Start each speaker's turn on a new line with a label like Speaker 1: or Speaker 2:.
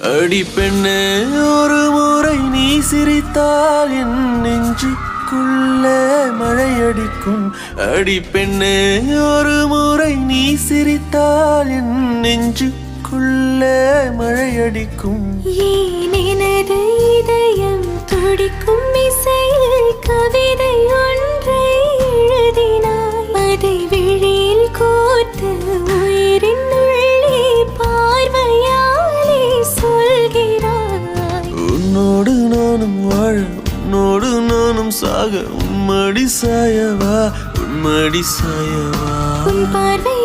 Speaker 1: அடி பெண்ணே ஒரு முறை நீ சிரித்தால் என் நெஞ்சுக்குள்ளே மழையடிக்கும். அடி பெண்ணே ஒரு முறை நீ சிரித்தால் என் நெஞ்சுக்குள்ளே மழையடிக்கும்.
Speaker 2: ஏன் எனது இதயம் துடிக்கும் இசையில் கவிதை ஒன்றை எழுதினாய். அதை விழியில் கோர்த்து உயிரின் உள்ளே பார்வையாலே சொல்கிறாய்.
Speaker 1: உன்னோடு நானும் வாழ உன்னோடு நானும் சாக உன்மடி சாயவா உன்மடி சாயவா.
Speaker 2: உன் பார்வை